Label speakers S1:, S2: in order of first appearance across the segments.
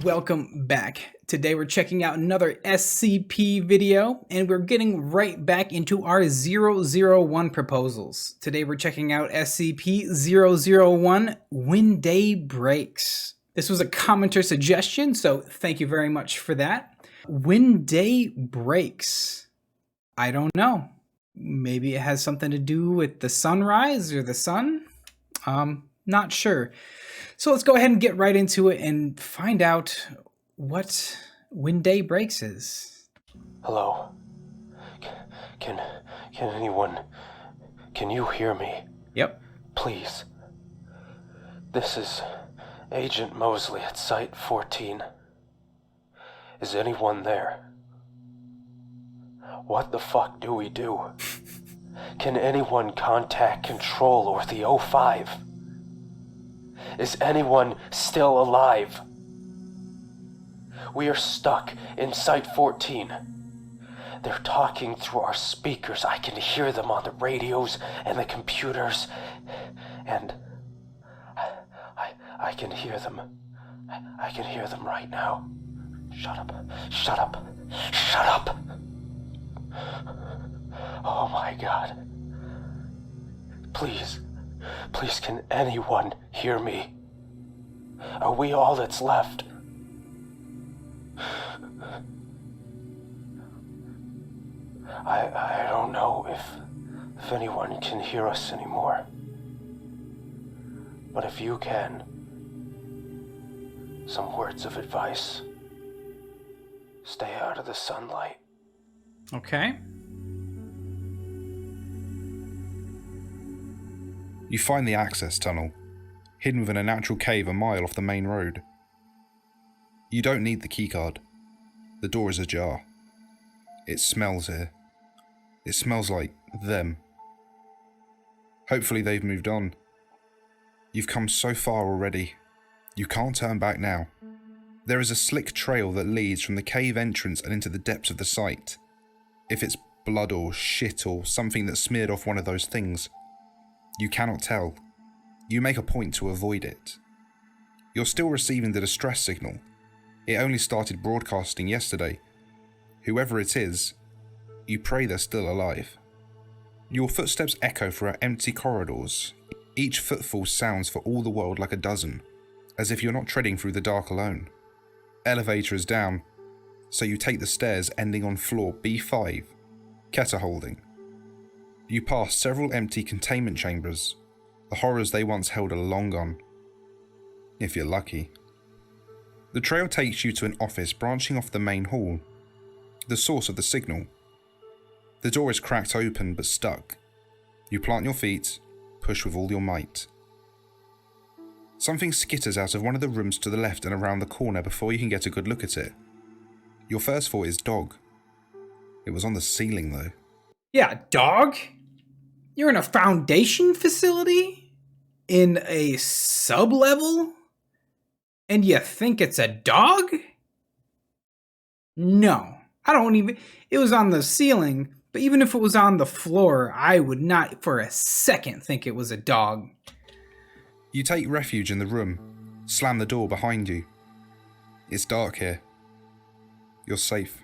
S1: welcome back. Today we're checking out another SCP video, and we're getting right back into our 001 proposals. Today we're checking out SCP-001, When Day Breaks. This was a commenter suggestion, so thank you very much for that. When Day Breaks. I don't know. Maybe it has something to do with the sunrise or the sun? Not sure. So let's go ahead and get right into it and find out what When Day Breaks is.
S2: Hello. Can anyone... Can you hear me?
S1: Yep.
S2: Please. This is Agent Mosley at Site 14. Is anyone there? What the fuck do we do? Can anyone contact Control or the 05? Is anyone still alive? We are stuck in Site 14. They're talking through our speakers. I can hear them on the radios and the computers. And I can hear them. I can hear them right now. Shut up. Shut up. Shut up. Oh my God. Please. Please, can anyone hear me? Are we all that's left? I don't know if anyone can hear us anymore. But if you can, some words of advice. Stay out of the sunlight.
S1: Okay.
S3: You find the access tunnel, hidden within a natural cave a mile off the main road. You don't need the keycard. The door is ajar. It smells here. It smells like them. Hopefully they've moved on. You've come so far already. You can't turn back now. There is a slick trail that leads from the cave entrance and into the depths of the site. If it's blood or shit or something that smeared off one of those things, you cannot tell. You make a point to avoid it. You're still receiving the distress signal. It only started broadcasting yesterday. Whoever it is, you pray they're still alive. Your footsteps echo through empty corridors. Each footfall sounds for all the world like a dozen, as if you're not treading through the dark alone. Elevator is down, so you take the stairs ending on floor B5, Keter holding. You pass several empty containment chambers. The horrors they once held are long gone. If you're lucky. The trail takes you to an office branching off the main hall, the source of the signal. The door is cracked open but stuck. You plant your feet, push with all your might. Something skitters out of one of the rooms to the left and around the corner before you can get a good look at it. Your first thought is dog. It was on the ceiling though.
S1: Yeah, dog? You're in a Foundation facility? In a sub-level? And you think it's a dog? No, I don't even... It was on the ceiling, but even if it was on the floor, I would not for a second think it was a dog.
S3: You take refuge in the room, slam the door behind you. It's dark here. You're safe.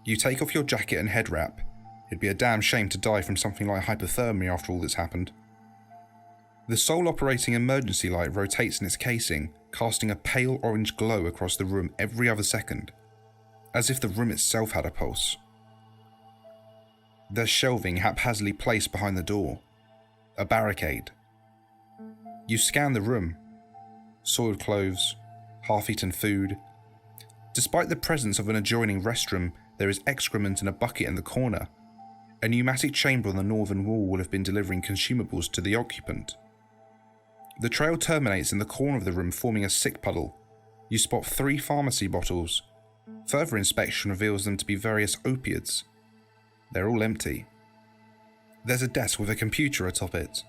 S3: You take off your jacket and head wrap. It'd be a damn shame to die from something like hypothermia after all that's happened. The sole operating emergency light rotates in its casing, casting a pale orange glow across the room every other second, as if the room itself had a pulse. There's shelving haphazardly placed behind the door. A barricade. You scan the room. Soiled clothes, half-eaten food. Despite the presence of an adjoining restroom, there is excrement in a bucket in the corner. A pneumatic chamber on the northern wall will have been delivering consumables to the occupant. The trail terminates in the corner of the room, forming a sick puddle. You spot 3 pharmacy bottles. Further inspection reveals them to be various opiates. They're all empty. There's a desk with a computer atop it.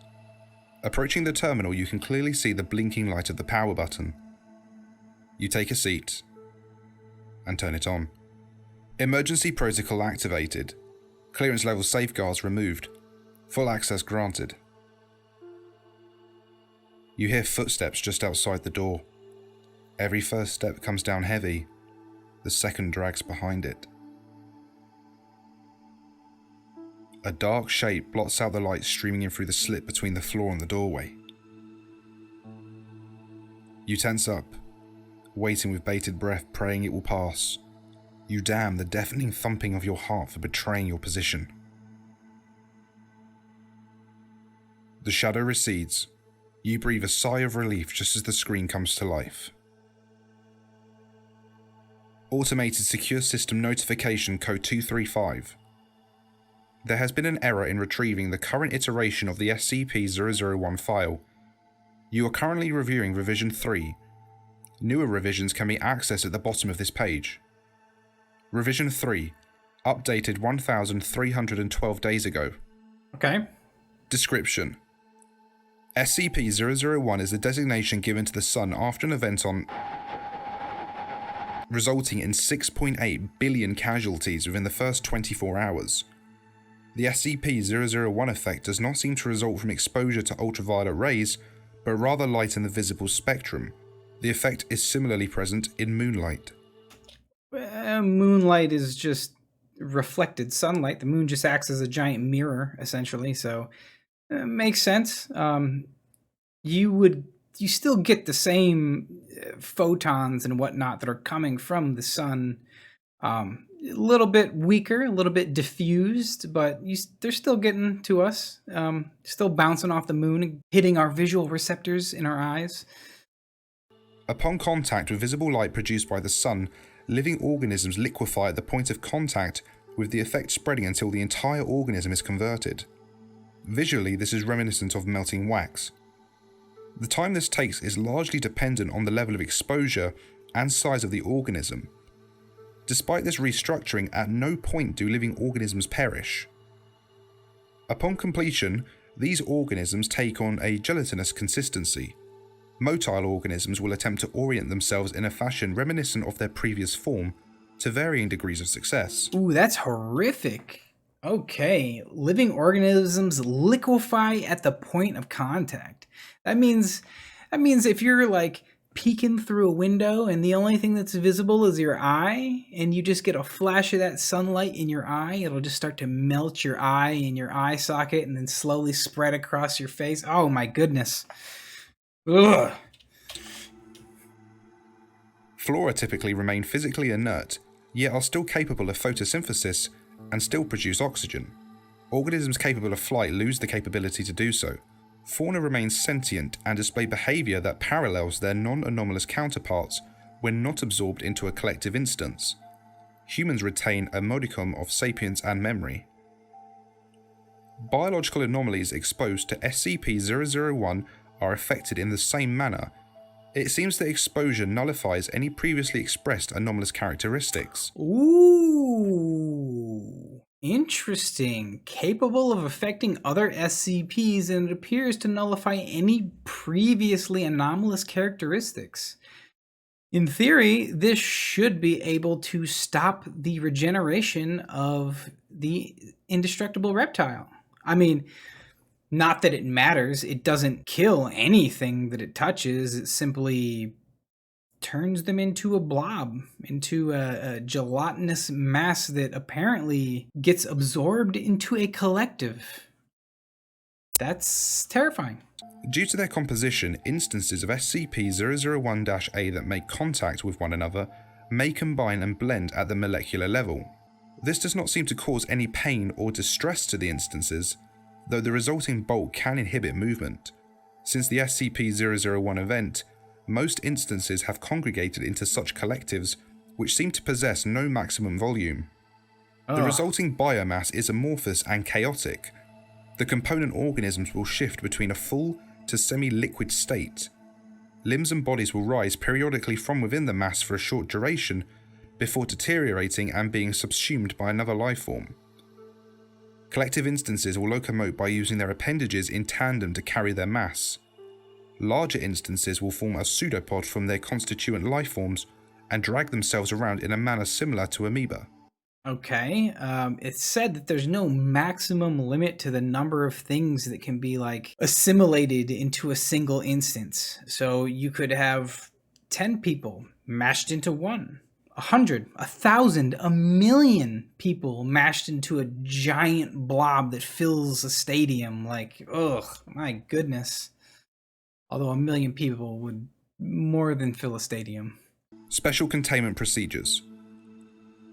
S3: Approaching the terminal, you can clearly see the blinking light of the power button. You take a seat and turn it on. Emergency protocol activated. Clearance level safeguards removed. Full access granted. You hear footsteps just outside the door. Every first step comes down heavy, the second drags behind it. A dark shape blots out the light streaming in through the slit between the floor and the doorway. You tense up, waiting with bated breath, praying it will pass. You damn the deafening thumping of your heart for betraying your position. The shadow recedes. You breathe a sigh of relief just as the screen comes to life. Automated Secure System Notification Code 235. There has been an error in retrieving the current iteration of the SCP-001 file. You are currently reviewing revision 3. Newer revisions can be accessed at the bottom of this page. Revision 3, updated 1,312 days ago.
S1: Okay.
S3: Description: SCP-001 is the designation given to the Sun after an event resulting in 6.8 billion casualties within the first 24 hours. The SCP-001 effect does not seem to result from exposure to ultraviolet rays, but rather light in the visible spectrum. The effect is similarly present in moonlight.
S1: Moonlight is just reflected sunlight. The moon just acts as a giant mirror, essentially, so makes sense. You still get the same photons and whatnot that are coming from the sun. A little bit weaker, a little bit diffused, but they're still getting to us. Still bouncing off the moon and hitting our visual receptors in our eyes.
S3: Upon contact with visible light produced by the sun, living organisms liquefy at the point of contact, with the effect spreading until the entire organism is converted. Visually, this is reminiscent of melting wax. The time this takes is largely dependent on the level of exposure and size of the organism. Despite this restructuring, at no point do living organisms perish. Upon completion, these organisms take on a gelatinous consistency. Motile organisms will attempt to orient themselves in a fashion reminiscent of their previous form, to varying degrees of success.
S1: Ooh, that's horrific. Okay, living organisms liquefy at the point of contact. That means if you're like peeking through a window and the only thing that's visible is your eye, and you just get a flash of that sunlight in your eye, it'll just start to melt your eye in your eye socket and then slowly spread across your face. Oh my goodness. Ugh.
S3: Flora typically remain physically inert, yet are still capable of photosynthesis and still produce oxygen. Organisms capable of flight lose the capability to do so. Fauna remains sentient and display behaviour that parallels their non-anomalous counterparts when not absorbed into a collective instance. Humans retain a modicum of sapience and memory. Biological anomalies exposed to SCP-001 are affected in the same manner. It seems that exposure nullifies any previously expressed anomalous characteristics.
S1: Ooh, interesting. Capable of affecting other SCPs, and it appears to nullify any previously anomalous characteristics. In theory, this should be able to stop the regeneration of the indestructible reptile. I mean, not that it matters. It doesn't kill anything that it touches. It simply turns them into a blob, into a gelatinous mass that apparently gets absorbed into a collective. That's terrifying.
S3: Due to their composition, instances of SCP-001-A that make contact with one another may combine and blend at the molecular level. This does not seem to cause any pain or distress to the instances, though the resulting bulk can inhibit movement. Since the SCP-001 event, most instances have congregated into such collectives which seem to possess no maximum volume. The resulting biomass is amorphous and chaotic. The component organisms will shift between a full to semi-liquid state. Limbs and bodies will rise periodically from within the mass for a short duration, before deteriorating and being subsumed by another life form. Collective instances will locomote by using their appendages in tandem to carry their mass. Larger instances will form a pseudopod from their constituent life forms and drag themselves around in a manner similar to amoeba.
S1: Okay, it's said that there's no maximum limit to the number of things that can be like assimilated into a single instance. So you could have 10 people mashed into one. 100, 1,000, 1,000,000 people mashed into a giant blob that fills a stadium. Like, ugh, my goodness. Although 1,000,000 people would more than fill a stadium.
S3: Special containment procedures.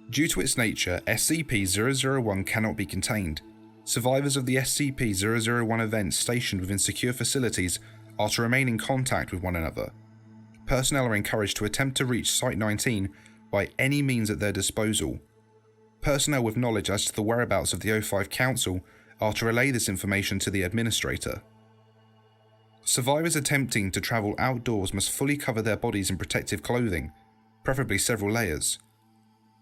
S3: Due to its nature, SCP-001 cannot be contained. Survivors of the SCP-001 event stationed within secure facilities are to remain in contact with one another. Personnel are encouraged to attempt to reach Site-19 by any means at their disposal. Personnel with knowledge as to the whereabouts of the O5 Council are to relay this information to the Administrator. Survivors attempting to travel outdoors must fully cover their bodies in protective clothing, preferably several layers.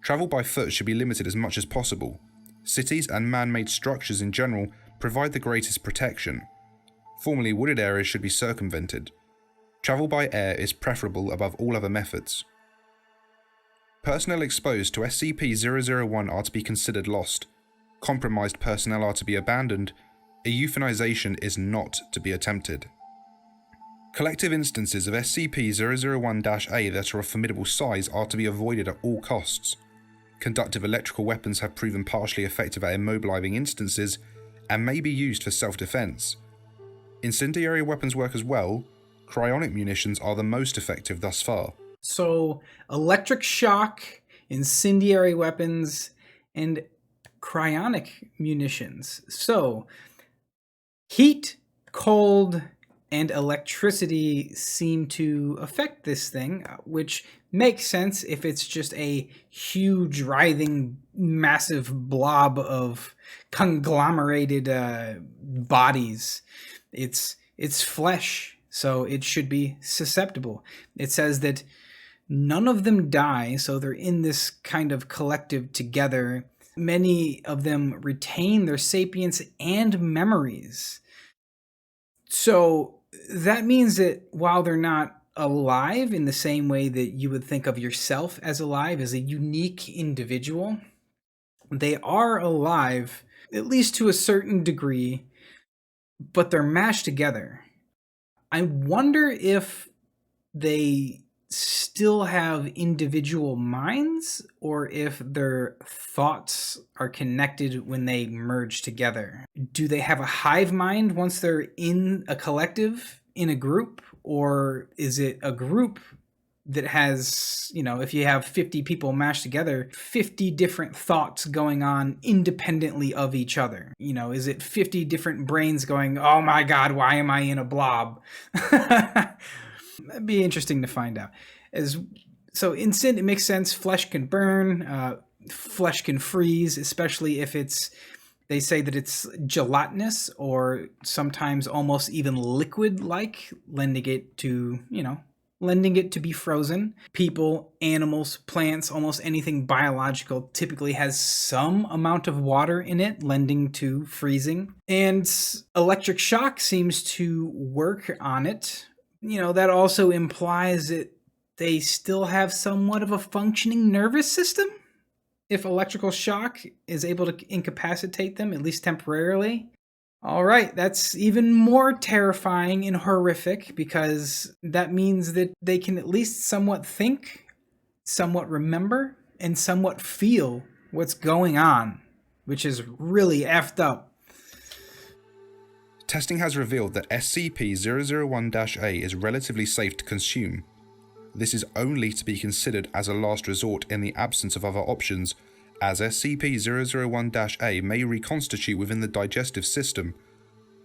S3: Travel by foot should be limited as much as possible. Cities and man-made structures in general provide the greatest protection. Formerly wooded areas should be circumvented. Travel by air is preferable above all other methods. Personnel exposed to SCP-001 are to be considered lost. Compromised personnel are to be abandoned. A euthanization is not to be attempted. Collective instances of SCP-001-A that are of formidable size are to be avoided at all costs. Conductive electrical weapons have proven partially effective at immobilizing instances and may be used for self-defense. Incendiary weapons work as well. Cryonic munitions are the most effective thus far.
S1: So, electric shock, incendiary weapons, and cryonic munitions. So, heat, cold, and electricity seem to affect this thing, which makes sense if it's just a huge, writhing, massive blob of conglomerated bodies. It's flesh, so it should be susceptible. It says that none of them die, so they're in this kind of collective together. Many of them retain their sapience and memories. So that means that while they're not alive in the same way that you would think of yourself as alive, as a unique individual, they are alive, at least to a certain degree, but they're mashed together. I wonder if they still have individual minds or if their thoughts are connected when they merge together. Do they have a hive mind once they're in a collective, in a group? Or is it a group that has, if you have 50 people mashed together, 50 different thoughts going on independently of each other? Is it 50 different brains going, oh my God, why am I in a blob? That'd be interesting to find out. It makes sense. Flesh can burn, flesh can freeze, especially if they say that it's gelatinous or sometimes almost even liquid-like, lending it to be frozen. People, animals, plants, almost anything biological typically has some amount of water in it, lending to freezing. And electric shock seems to work on it. That also implies that they still have somewhat of a functioning nervous system. If electrical shock is able to incapacitate them, at least temporarily. All right, that's even more terrifying and horrific because that means that they can at least somewhat think, somewhat remember, and somewhat feel what's going on, which is really effed up.
S3: Testing has revealed that SCP-001-A is relatively safe to consume. This is only to be considered as a last resort in the absence of other options, as SCP-001-A may reconstitute within the digestive system.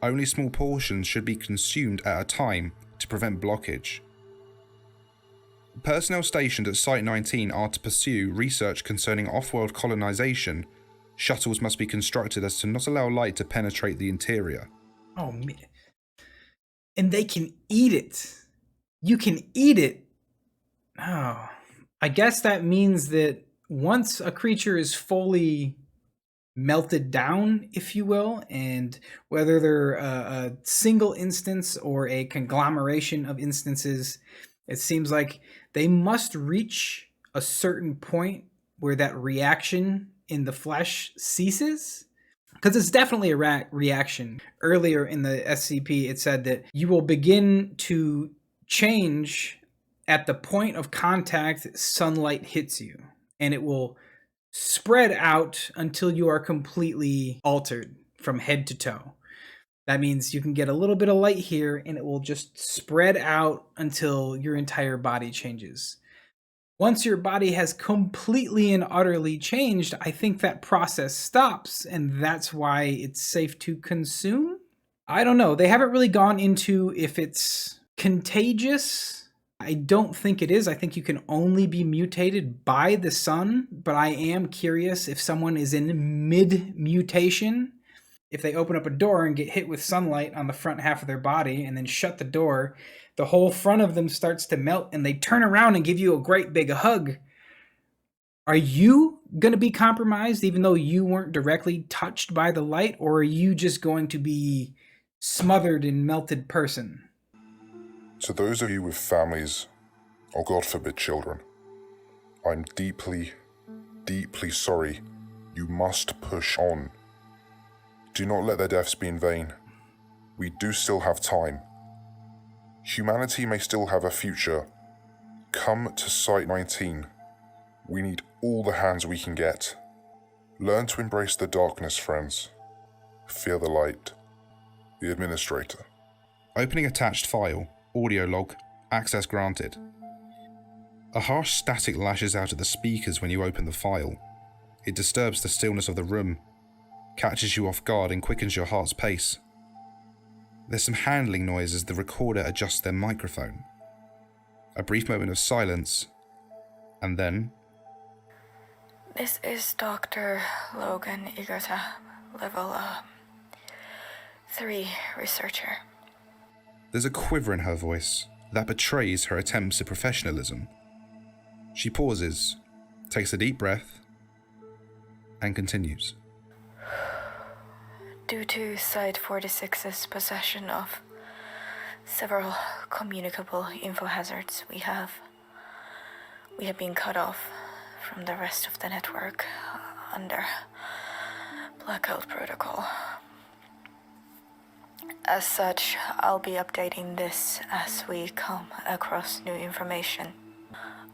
S3: Only small portions should be consumed at a time to prevent blockage. Personnel stationed at Site-19 are to pursue research concerning off-world colonization. Shuttles must be constructed as to not allow light to penetrate the interior.
S1: Oh, man. And they can eat it. You can eat it. Oh, I guess that means that once a creature is fully melted down, if you will, and whether they're a single instance or a conglomeration of instances, it seems like they must reach a certain point where that reaction in the flesh ceases. Because it's definitely a reaction. Earlier in the SCP, it said that you will begin to change At the point of contact, sunlight hits you, and it will spread out until you are completely altered from head to toe. That means you can get a little bit of light here, and it will just spread out until your entire body changes. Once your body has completely and utterly changed, I think that process stops, and that's why it's safe to consume. I don't know. They haven't really gone into if it's contagious. I don't think it is. I think you can only be mutated by the sun, but I am curious if someone is in mid-mutation, if they open up a door and get hit with sunlight on the front half of their body and then shut the door, the whole front of them starts to melt and they turn around and give you a great big hug. Are you going to be compromised even though you weren't directly touched by the light, or are you just going to be smothered in melted person?
S4: To those of you with families, or God forbid children, I'm deeply, deeply sorry. You must push on. Do not let their deaths be in vain. We do still have time. Humanity may still have a future. Come to Site 19. We need all the hands we can get. Learn to embrace the darkness, friends. Fear the light. The Administrator.
S3: Opening attached file. Audio log. Access granted. A harsh static lashes out of the speakers when you open the file. It disturbs the stillness of the room, catches you off guard and quickens your heart's pace. There's some handling noise as the recorder adjusts their microphone. A brief moment of silence, and then...
S5: This is Dr. Logan Igata, level 3 researcher.
S3: There's a quiver in her voice that betrays her attempts at professionalism. She pauses, takes a deep breath, and continues.
S5: Due to Site 46's possession of several communicable info hazards, we have been cut off from the rest of the network under blackout protocol. As such, I'll be updating this as we come across new information.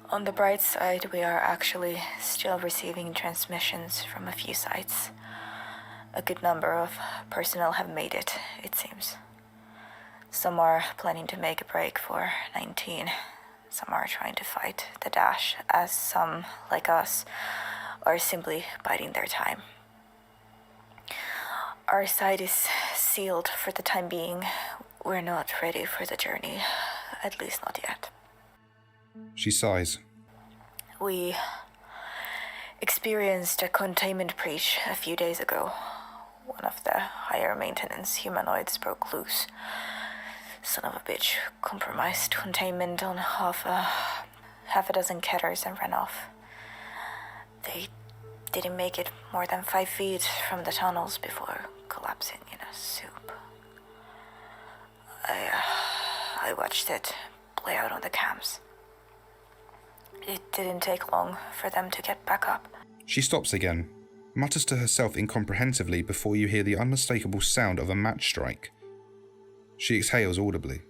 S5: On the bright side, we are actually still receiving transmissions from a few sites. A good number of personnel have made it, it seems. Some are planning to make a break for 19. Some are trying to fight the dash, as some, like us, are simply biding their time. Our site is sealed for the time being. We're not ready for the journey, at least not yet.
S3: She sighs.
S5: We experienced a containment breach a few days ago. One of the higher maintenance humanoids broke loose. Son of a bitch compromised containment on half a dozen ketters and ran off. They didn't make it more than 5 feet from the tunnels before collapsing in a soup. I watched it play out on the cams. It didn't take long for them to get back up.
S3: She stops again, mutters to herself incomprehensibly before you hear the unmistakable sound of a match strike. She exhales audibly.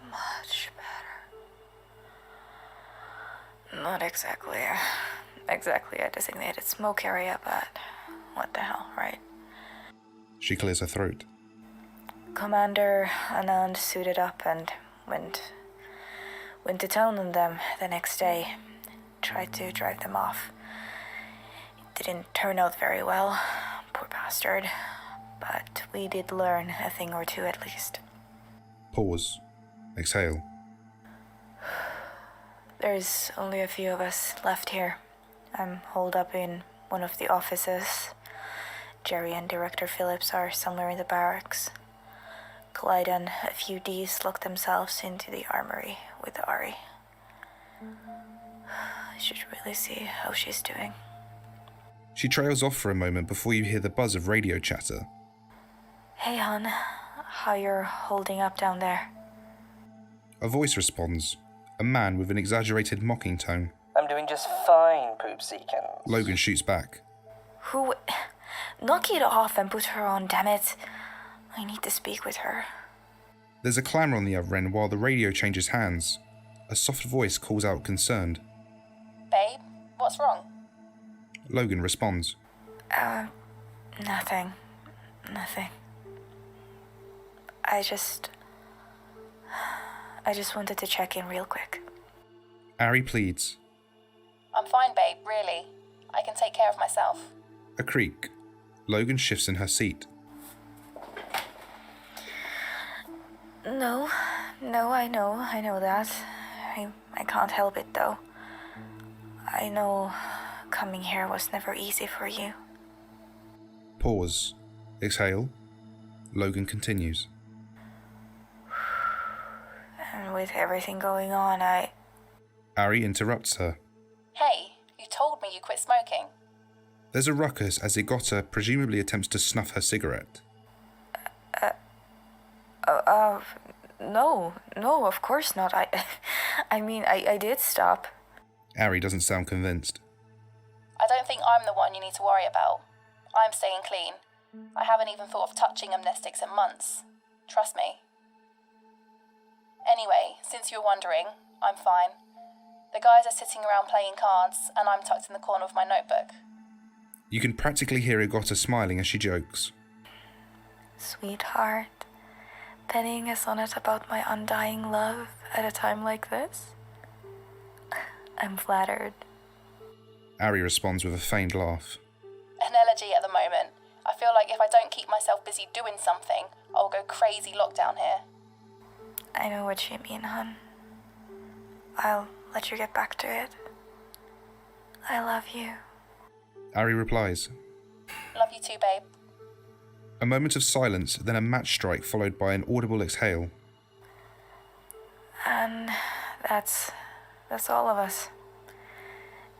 S5: Much better. Not exactly a designated smoke area, but what the hell, right?
S3: She clears her throat.
S5: Commander Anand suited up and went to town on them the next day. Tried to drive them off. It didn't turn out very well, poor bastard. But we did learn a thing or two at least.
S3: Pause. Exhale.
S5: There's only a few of us left here. I'm holed up in one of the offices. Jerry and Director Phillips are somewhere in the barracks. Clyde and a few Ds locked themselves into the armory with Ari. I should really see how she's doing.
S3: She trails off for a moment before you hear the buzz of radio chatter.
S5: Hey, hon. How you're holding up down there?
S3: A voice responds, a man with an exaggerated mocking tone.
S6: I'm doing just fine, Poopseekins.
S3: Logan shoots back.
S5: Who? Knock it off and put her on, damn it. I need to speak with her.
S3: There's a clamour on the other end while the radio changes hands. A soft voice calls out concerned.
S7: Babe, what's wrong?
S3: Logan responds.
S5: Nothing. I just wanted to check in real quick.
S3: Ari pleads.
S7: I'm fine, babe, really. I can take care of myself.
S3: A creak. Logan shifts in her seat.
S5: No, I know that. I can't help it though. I know coming here was never easy for you.
S3: Pause. Exhale. Logan continues.
S5: And with everything going on,
S3: Ari interrupts her.
S7: Hey, you told me you quit smoking.
S3: There's a ruckus as Igota presumably attempts to snuff her cigarette.
S5: No, of course not. I did stop.
S3: Ari doesn't sound convinced.
S7: I don't think I'm the one you need to worry about. I'm staying clean. I haven't even thought of touching amnestics in months. Trust me. Anyway, since you're wondering, I'm fine. The guys are sitting around playing cards, and I'm tucked in the corner of my notebook.
S3: You can practically hear Igota smiling as she jokes.
S5: Sweetheart, penning a sonnet about my undying love at a time like this? I'm flattered.
S3: Ari responds with a faint laugh.
S7: An elegy at the moment. I feel like if I don't keep myself busy doing something, I'll go crazy lockdown here.
S5: I know what you mean, hon. I'll let you get back to it. I love you.
S3: Ari replies.
S7: Love you too, babe.
S3: A moment of silence, then a match strike followed by an audible exhale.
S5: And that's all of us.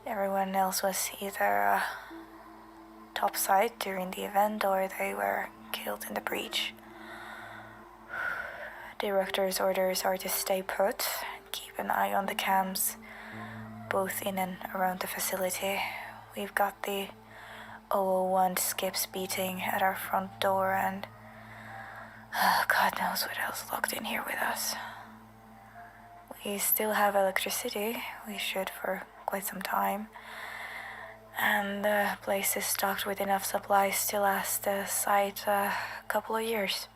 S5: Everyone else was either topside during the event or they were killed in the breach. Director's orders are to stay put, keep an eye on the cams, both in and around the facility. We've got the 001 skips beating at our front door and God knows what else locked in here with us. We still have electricity, we should for quite some time, and the place is stocked with enough supplies to last the site a couple of years.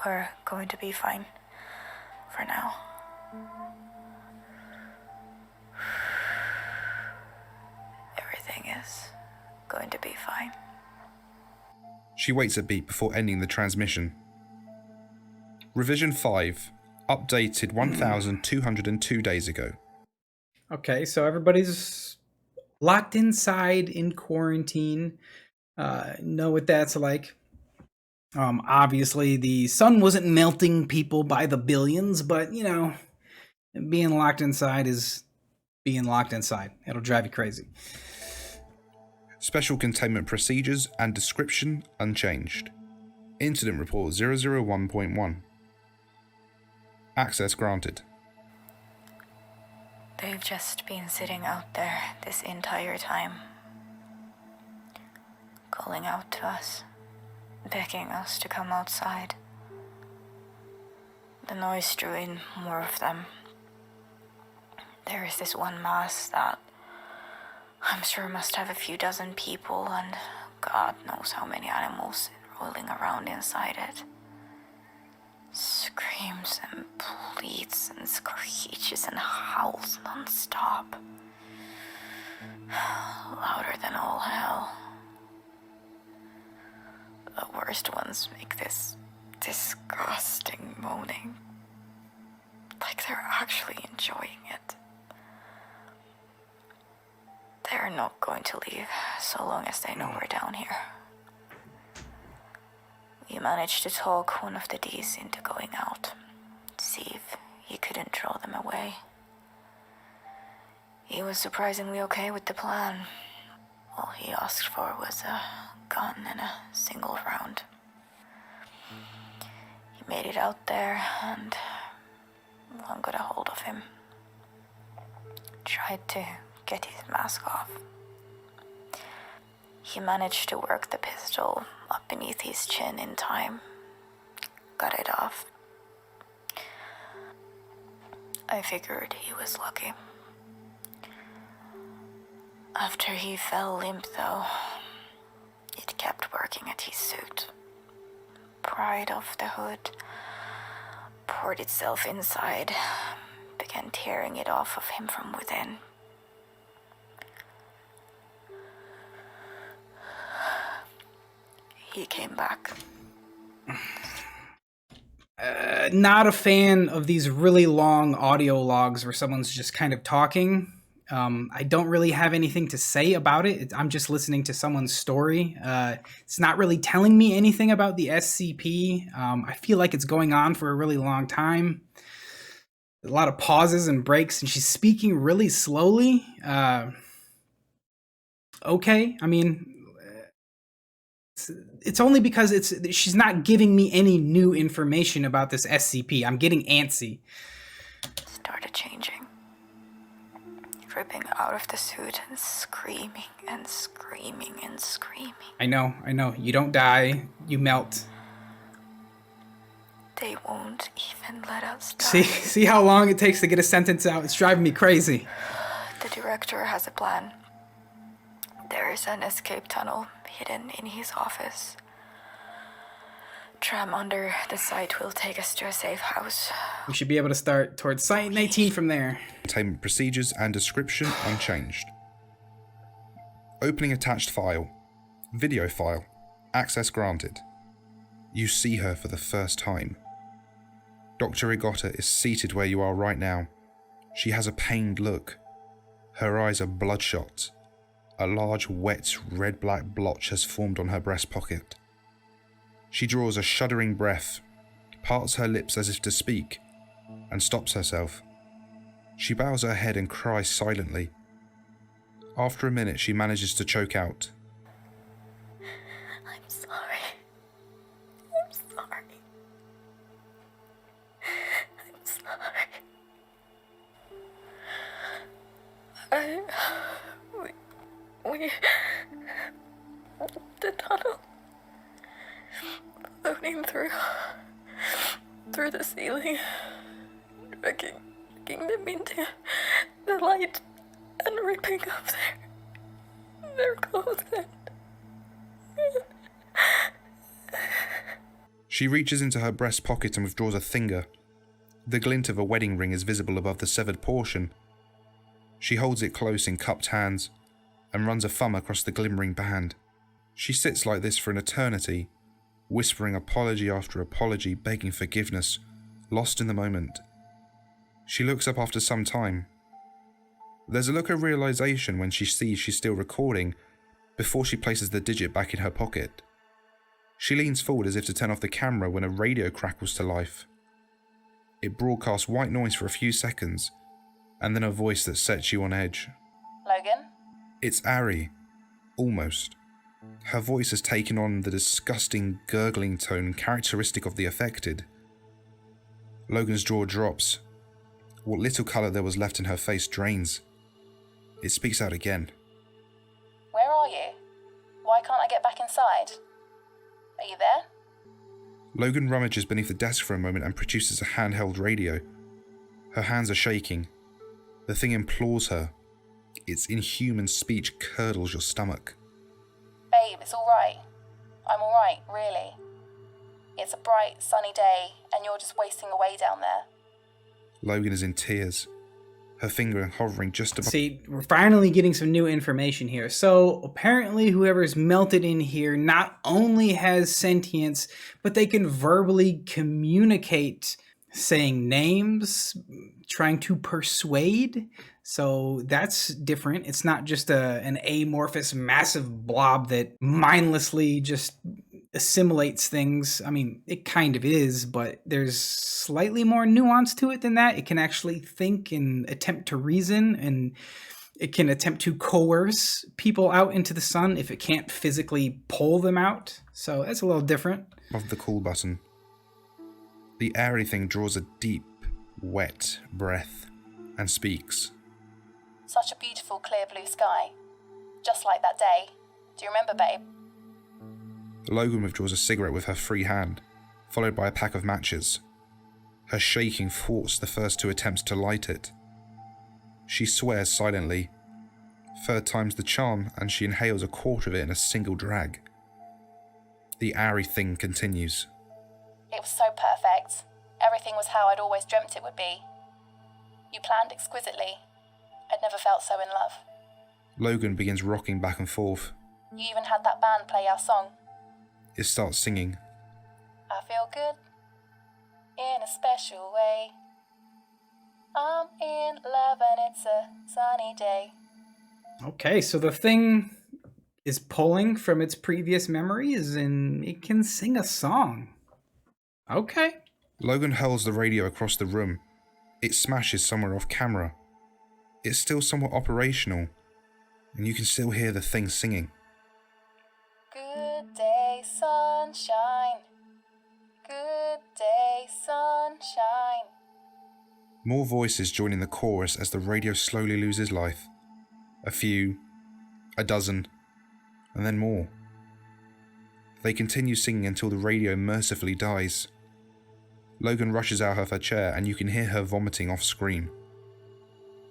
S5: We're going to be fine for now. Everything is going to be fine.
S3: She waits a beat before ending the transmission. Revision 5, updated 1,202 days ago.
S1: Okay, so everybody's locked inside in quarantine. Know what that's like. Obviously, the sun wasn't melting people by the billions, but, you know, being locked inside is being locked inside. It'll drive you crazy.
S3: Special containment procedures and description unchanged. Incident report 001.1. Access granted.
S5: They've just been sitting out there this entire time, calling out to us, begging us to come outside. The noise drew in more of them. There is this one mass that I'm sure must have a few dozen people and God knows how many animals rolling around inside it. Screams and bleats and screeches and howls non-stop. Louder than all hell. The worst ones make this disgusting moaning. Like they're actually enjoying it. They're not going to leave so long as they know we're down here. We managed to talk one of the Ds into going out, see if he couldn't draw them away. He was surprisingly okay with the plan. All he asked for was a gun and a single round. He made it out there, and one got a hold of him. Tried to get his mask off. He managed to work the pistol up beneath his chin in time. got it off. I figured he was lucky. After he fell limp, though, it kept working at his suit. Pried off the hood, poured itself inside, began tearing it off of him from within. He came back.
S1: Not a fan of these really long audio logs where someone's just kind of talking. I don't really have anything to say about it. I'm just listening to someone's story. It's not really telling me anything about the SCP. I feel like it's going on for a really long time. A lot of pauses and breaks, and she's speaking really slowly. Okay, I mean, it's only because she's not giving me any new information about this SCP. I'm getting antsy.
S5: Started changing. Ripping out of the suit and screaming and screaming and screaming.
S1: I know. You don't die, you melt.
S5: They won't even let us die.
S1: See how long it takes to get a sentence out? It's driving me crazy.
S5: The director has a plan. There is an escape tunnel hidden in his office. Tram under the site will take us to a safe house.
S1: We should be able to start towards Site 19 from there.
S3: Containment procedures and description unchanged. Opening attached file. Video file. Access granted. You see her for the first time. Dr. Igota is seated where you are right now. She has a pained look. Her eyes are bloodshot. A large, wet, red-black blotch has formed on her breast pocket. She draws a shuddering breath, parts her lips as if to speak, and stops herself. She bows her head and cries silently. After a minute, she manages to choke out.
S5: I'm sorry. I'm sorry. I'm sorry. We the tunnel floating through the ceiling, dragging them into the light and ripping off their clothes.
S3: She reaches into her breast pocket and withdraws a finger. The glint of a wedding ring is visible above the severed portion. She holds it close in cupped hands and runs a thumb across the glimmering band. She sits like this for an eternity, whispering apology after apology, begging forgiveness, lost in the moment. She looks up after some time. There's a look of realization when she sees she's still recording, before she places the digit back in her pocket. She leans forward as if to turn off the camera when a radio crackles to life. It broadcasts white noise for a few seconds, and then a voice that sets you on edge.
S7: Logan?
S3: It's Ari. Almost. Her voice has taken on the disgusting, gurgling tone characteristic of the affected. Logan's jaw drops. What little colour there was left in her face drains. It speaks out again.
S7: Where are you? Why can't I get back inside? Are you there?
S3: Logan rummages beneath the desk for a moment and produces a handheld radio. Her hands are shaking. The thing implores her. Its inhuman speech curdles your stomach.
S7: Babe, it's alright. I'm alright, really. It's a bright, sunny day, and you're just wasting away down there.
S3: Logan is in tears. Her finger hovering just above...
S1: See, we're finally getting some new information here. So apparently whoever's melted in here not only has sentience, but they can verbally communicate, saying names, trying to persuade. So that's different. It's not just an amorphous, massive blob that mindlessly just assimilates things. I mean, it kind of is, but there's slightly more nuance to it than that. It can actually think and attempt to reason, and it can attempt to coerce people out into the sun if it can't physically pull them out. So that's a little different.
S3: Above the call button. The airy thing draws a deep, wet breath and speaks.
S7: Such a beautiful, clear blue sky. Just like that day. Do you remember, babe?
S3: Logan withdraws a cigarette with her free hand, followed by a pack of matches. Her shaking thwarts the first two attempts to light it. She swears silently. Third time's the charm, and she inhales a quarter of it in a single drag. The airy thing continues.
S7: It was so perfect. Everything was how I'd always dreamt it would be. You planned exquisitely. I'd never felt so in love.
S3: Logan begins rocking back and forth.
S7: You even had that band play our song.
S3: It starts singing.
S7: I feel good in a special way. I'm in love and it's a sunny day.
S1: Okay, so the thing is pulling from its previous memories and it can sing a song. Okay.
S3: Logan hurls the radio across the room. It smashes somewhere off camera. It's still somewhat operational, and you can still hear the thing singing.
S7: Good day, sunshine. Good day, sunshine.
S3: More voices join in the chorus as the radio slowly loses life. A few, a dozen, and then more. They continue singing until the radio mercifully dies. Logan rushes out of her chair and you can hear her vomiting off screen.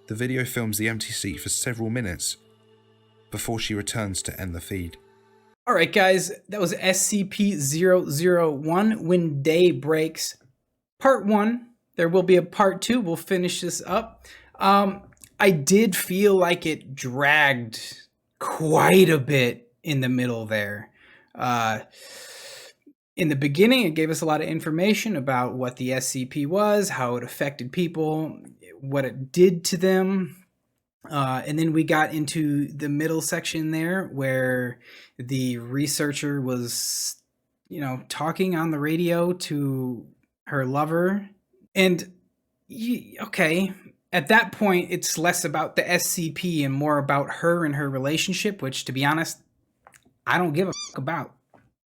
S3: The video films the empty seat for several minutes before she returns to end the feed.
S1: Alright guys, that was SCP-001, When Day Breaks, Part 1. There will be a Part 2, we'll finish this up. I did feel like it dragged quite a bit in the middle there. In the beginning, it gave us a lot of information about what the SCP was, how it affected people, what it did to them. And then we got into the middle section there where the researcher was, talking on the radio to her lover. And, okay, at that point, it's less about the SCP and more about her and her relationship, which, to be honest, I don't give a fuck about.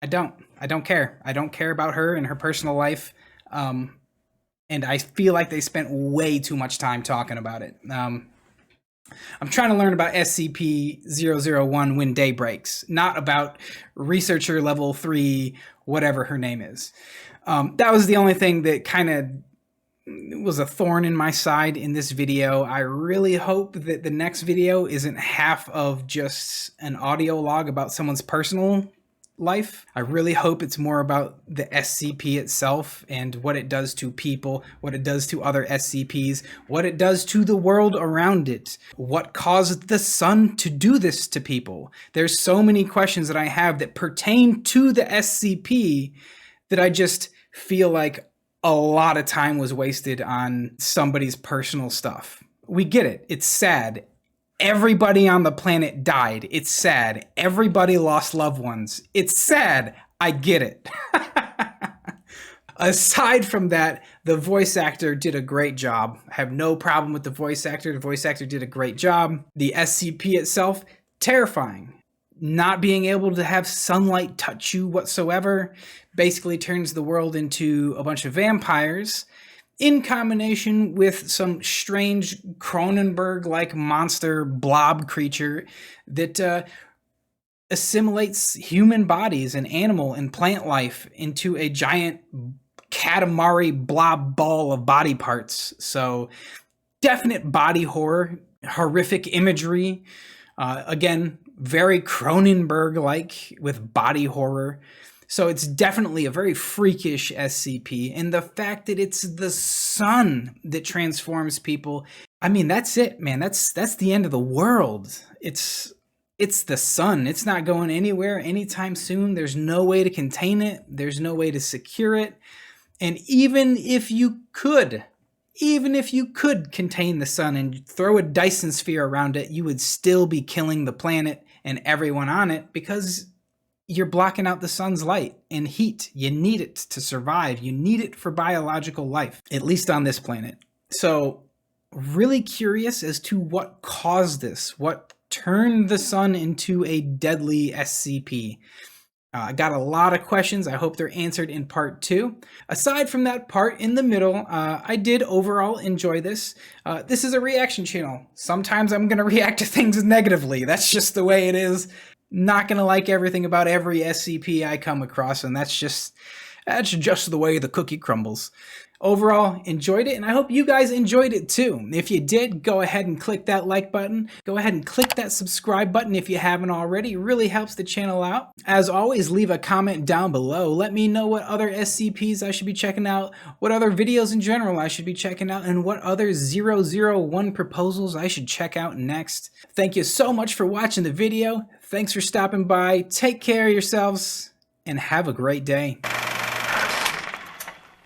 S1: I don't care. I don't care about her and her personal life. And I feel like they spent way too much time talking about it. I'm trying to learn about SCP-001 When Day Breaks, not about researcher level 3, whatever her name is. That was the only thing that kind of was a thorn in my side in this video. I really hope that the next video isn't half of just an audio log about someone's personal life. I really hope it's more about the SCP itself and what it does to people, what it does to other SCPs, what it does to the world around it, what caused the sun to do this to people. There's so many questions that I have that pertain to the SCP that I just feel like a lot of time was wasted on somebody's personal stuff. We get it. It's sad. Everybody on the planet died. It's sad. Everybody lost loved ones. It's sad. I get it. Aside from that, the voice actor did a great job. I have no problem with the voice actor. The voice actor did a great job. The SCP itself, terrifying. Not being able to have sunlight touch you whatsoever basically turns the world into a bunch of vampires, in combination with some strange Cronenberg-like monster blob creature that assimilates human bodies and animal and plant life into a giant Katamari blob ball of body parts. So definite body horror, horrific imagery, again, very Cronenberg-like with body horror. So it's definitely a very freakish SCP, and the fact that it's the sun that transforms people, I mean, that's it, man. That's the end of the world. It's the sun. It's not going anywhere anytime soon. There's no way to contain it. There's no way to secure it. And even if you could contain the sun and throw a Dyson sphere around it, you would still be killing the planet and everyone on it because you're blocking out the sun's light and heat. You need it to survive. You need it for biological life, at least on this planet. So really curious as to what caused this, what turned the sun into a deadly SCP. I got a lot of questions. I hope they're answered in part 2. Aside from that part in the middle, I did overall enjoy this. This is a reaction channel. Sometimes I'm going to react to things negatively. That's just the way it is. Not going to like everything about every SCP I come across, and that's just That's just the way the cookie crumbles. Overall, enjoyed it, and I hope you guys enjoyed it too. If you did, go ahead and click that like button. Go ahead and click that subscribe button if you haven't already. It really helps the channel out. As always, leave a comment down below. Let me know what other SCPs I should be checking out, what other videos in general I should be checking out, and what other 001 proposals I should check out next. Thank you so much for watching the video. Thanks for stopping by. Take care of yourselves, and have a great day.